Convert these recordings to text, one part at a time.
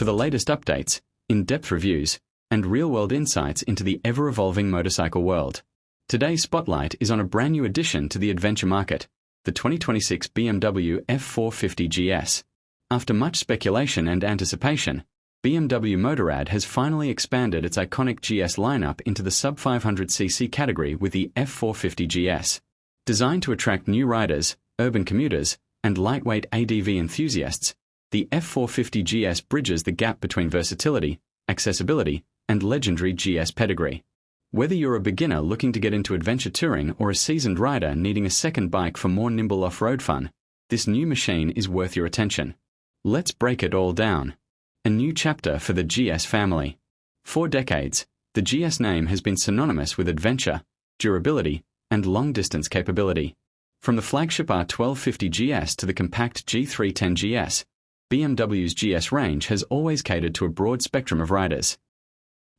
for the latest updates, in-depth reviews, and real-world insights into the ever-evolving motorcycle world. Today's spotlight is on a brand new addition to the adventure market, the 2026 BMW F450 GS. After much speculation and anticipation, BMW Motorrad has finally expanded its iconic GS lineup into the sub-500cc category with the F450 GS. Designed to attract new riders, urban commuters, and lightweight ADV enthusiasts, the F450 GS bridges the gap between versatility, accessibility, and legendary GS pedigree. Whether you're a beginner looking to get into adventure touring or a seasoned rider needing a second bike for more nimble off-road fun, this new machine is worth your attention. Let's break it all down. A new chapter for the GS family. For decades, the GS name has been synonymous with adventure, durability, and long-distance capability. From the flagship R1250 GS to the compact G310 GS, BMW's GS range has always catered to a broad spectrum of riders.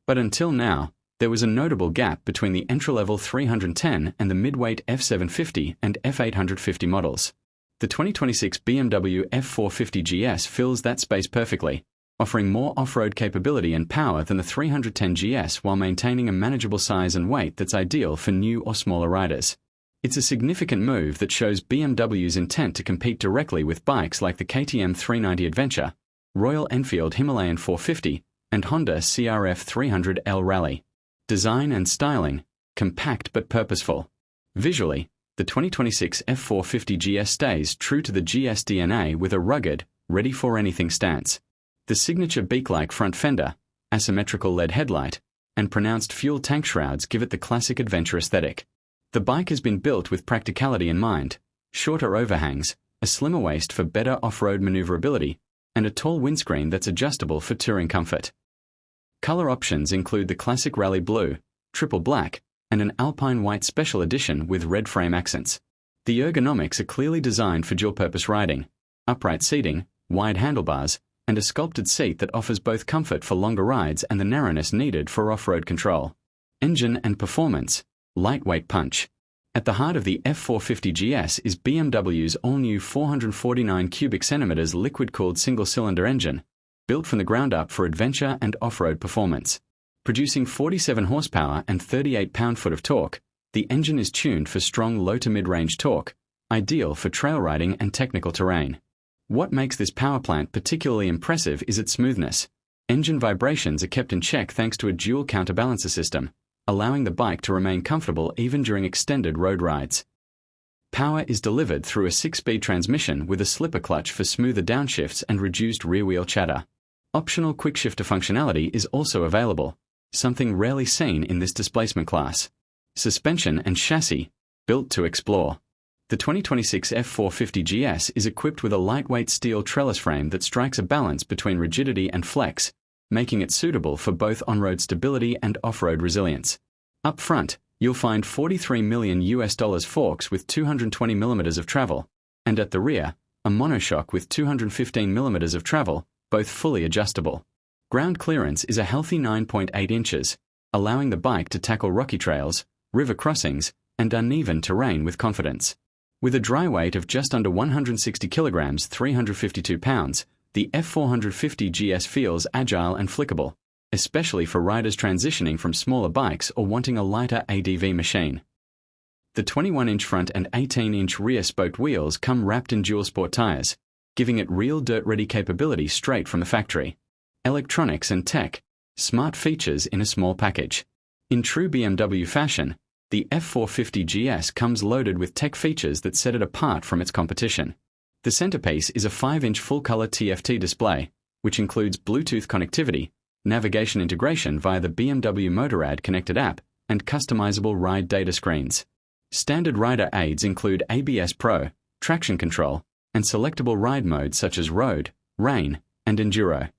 But until now, there was a notable gap between the entry-level 310 and the mid-weight F750 and F850 models. The 2026 BMW F450 GS fills that space perfectly, offering more off-road capability and power than the 310 GS while maintaining a manageable size and weight that's ideal for new or smaller riders. It's a significant move that shows BMW's intent to compete directly with bikes like the KTM 390 Adventure, Royal Enfield Himalayan 450, and Honda CRF 300L Rally. Design and styling, compact but purposeful. Visually, the 2026 F450 GS stays true to the GS DNA with a rugged, ready-for-anything stance. The signature beak-like front fender, asymmetrical LED headlight, and pronounced fuel tank shrouds give it the classic adventure aesthetic. The bike has been built with practicality in mind: shorter overhangs, a slimmer waist for better off-road maneuverability, and a tall windscreen that's adjustable for touring comfort. Color options include the classic rally blue, triple black, and an alpine white special edition with red frame accents. The ergonomics are clearly designed for dual-purpose riding: upright seating, wide handlebars, and a sculpted seat that offers both comfort for longer rides and the narrowness needed for off-road control. Engine and performance, lightweight punch. At the heart of the F450 GS is BMW's all-new 449 cubic centimeters liquid-cooled single-cylinder engine, built from the ground up for adventure and off-road performance. Producing 47 horsepower and 38 pound-foot of torque, the engine is tuned for strong low to mid-range torque, ideal for trail riding and technical terrain. What makes this power plant particularly impressive is its smoothness. Engine vibrations are kept in check thanks to a dual counterbalancer system, allowing the bike to remain comfortable even during extended road rides. Power is delivered through a 6-speed transmission with a slipper clutch for smoother downshifts and reduced rear-wheel chatter. Optional quick-shifter functionality is also available, something rarely seen in this displacement class. Suspension and chassis, built to explore. The 2026 F450 GS is equipped with a lightweight steel trellis frame that strikes a balance between rigidity and flex, making it suitable for both on-road stability and off-road resilience. Up front, you'll find $43 million forks with 220 mm of travel, and at the rear, a monoshock with 215 mm of travel, both fully adjustable. Ground clearance is a healthy 9.8 inches, allowing the bike to tackle rocky trails, river crossings, and uneven terrain with confidence. With a dry weight of just under 160 kilograms, 352 pounds, the F450 GS feels agile and flickable, especially for riders transitioning from smaller bikes or wanting a lighter ADV machine. The 21-inch front and 18-inch rear spoked wheels come wrapped in dual sport tires, giving it real dirt-ready capability straight from the factory. Electronics and tech, smart features in a small package. In true BMW fashion, the F450 GS comes loaded with tech features that set it apart from its competition. The centerpiece is a 5-inch full-color TFT display, which includes Bluetooth connectivity, navigation integration via the BMW Motorrad connected app, and customizable ride data screens. Standard rider aids include ABS Pro, traction control, and selectable ride modes such as road, rain, and enduro.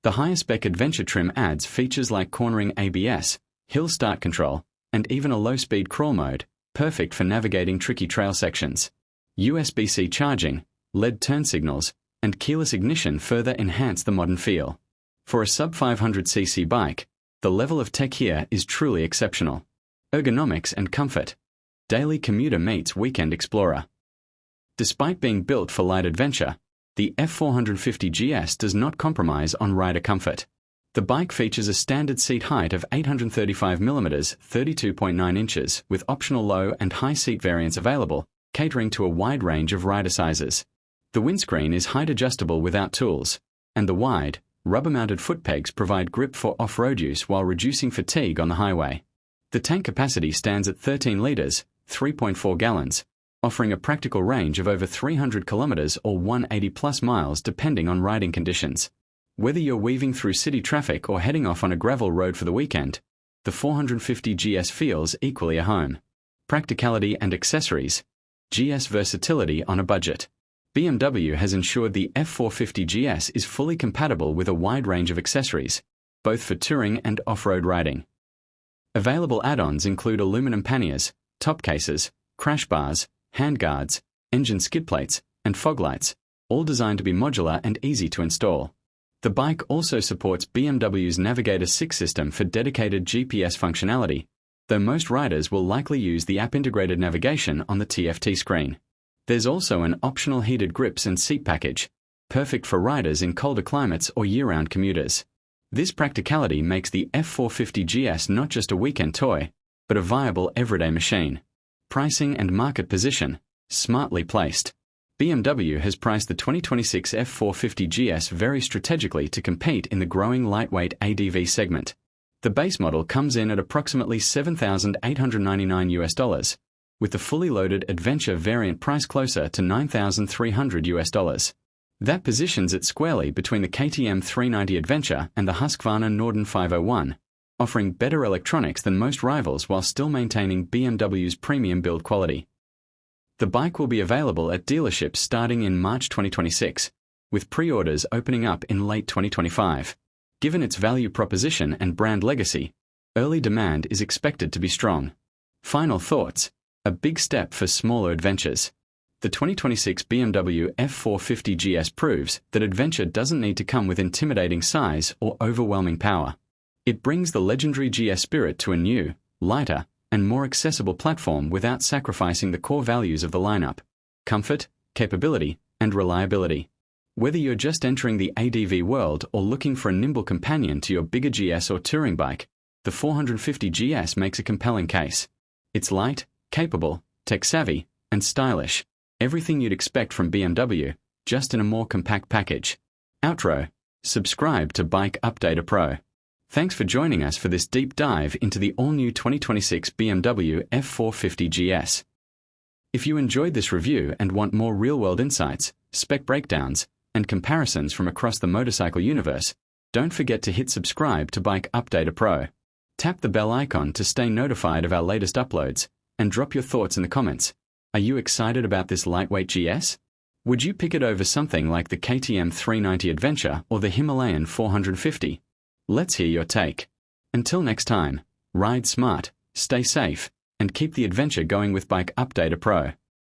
The higher-spec adventure trim adds features like cornering ABS, hill start control, and even a low-speed crawl mode, perfect for navigating tricky trail sections. USB-C charging, LED turn signals, and keyless ignition further enhance the modern feel. For a sub-500cc bike, the level of tech here is truly exceptional. Ergonomics and comfort. Daily commuter meets weekend explorer. Despite being built for light adventure, The F450 GS does not compromise on rider comfort. The bike features a standard seat height of 835mm (32.9 inches) with optional low and high seat variants available, catering to a wide range of rider sizes. The windscreen is height adjustable without tools, and the wide, rubber-mounted foot pegs provide grip for off-road use while reducing fatigue on the highway. The tank capacity stands at 13 litres, 3.4 gallons, offering a practical range of over 300 kilometres or 180+ miles depending on riding conditions. Whether you're weaving through city traffic or heading off on a gravel road for the weekend, the 450 GS feels equally a home. Practicality and accessories. GS versatility on a budget. BMW has ensured the F450 GS is fully compatible with a wide range of accessories, both for touring and off-road riding. Available add-ons include aluminum panniers, top cases, crash bars, handguards, engine skid plates, and fog lights, all designed to be modular and easy to install. The bike also supports BMW's Navigator 6 system for dedicated GPS functionality, though most riders will likely use the app-integrated navigation on the TFT screen. There's also an optional heated grips and seat package, perfect for riders in colder climates or year-round commuters. This practicality makes the F450 GS not just a weekend toy, but a viable everyday machine. Pricing and market position, smartly placed. BMW has priced the 2026 F450 GS very strategically to compete in the growing lightweight ADV segment. The base model comes in at approximately $7,899, with the fully loaded Adventure variant priced closer to $9,300. That positions it squarely between the KTM 390 Adventure and the Husqvarna Norden 501, offering better electronics than most rivals while still maintaining BMW's premium build quality. The bike will be available at dealerships starting in March 2026, with pre-orders opening up in late 2025. Given its value proposition and brand legacy, early demand is expected to be strong. Final thoughts: a big step for smaller adventures. The 2026 BMW F450 GS proves that adventure doesn't need to come with intimidating size or overwhelming power. It brings the legendary GS spirit to a new, lighter, and more accessible platform without sacrificing the core values of the lineup: comfort, capability, and reliability. Whether you're just entering the ADV world or looking for a nimble companion to your bigger GS or touring bike, the 450 GS makes a compelling case. It's light, capable, tech-savvy, and stylish. Everything you'd expect from BMW, just in a more compact package. Outro. Subscribe to Bike Updater Pro. Thanks for joining us for this deep dive into the all-new 2026 BMW F450 GS. If you enjoyed this review and want more real-world insights, spec breakdowns, and comparisons from across the motorcycle universe, don't forget to hit subscribe to Bike Updater Pro. Tap the bell icon to stay notified of our latest uploads, and drop your thoughts in the comments. Are you excited about this lightweight GS? Would you pick it over something like the KTM 390 Adventure or the Himalayan 450? Let's hear your take. Until next time, ride smart, stay safe, and keep the adventure going with Bike Updater Pro.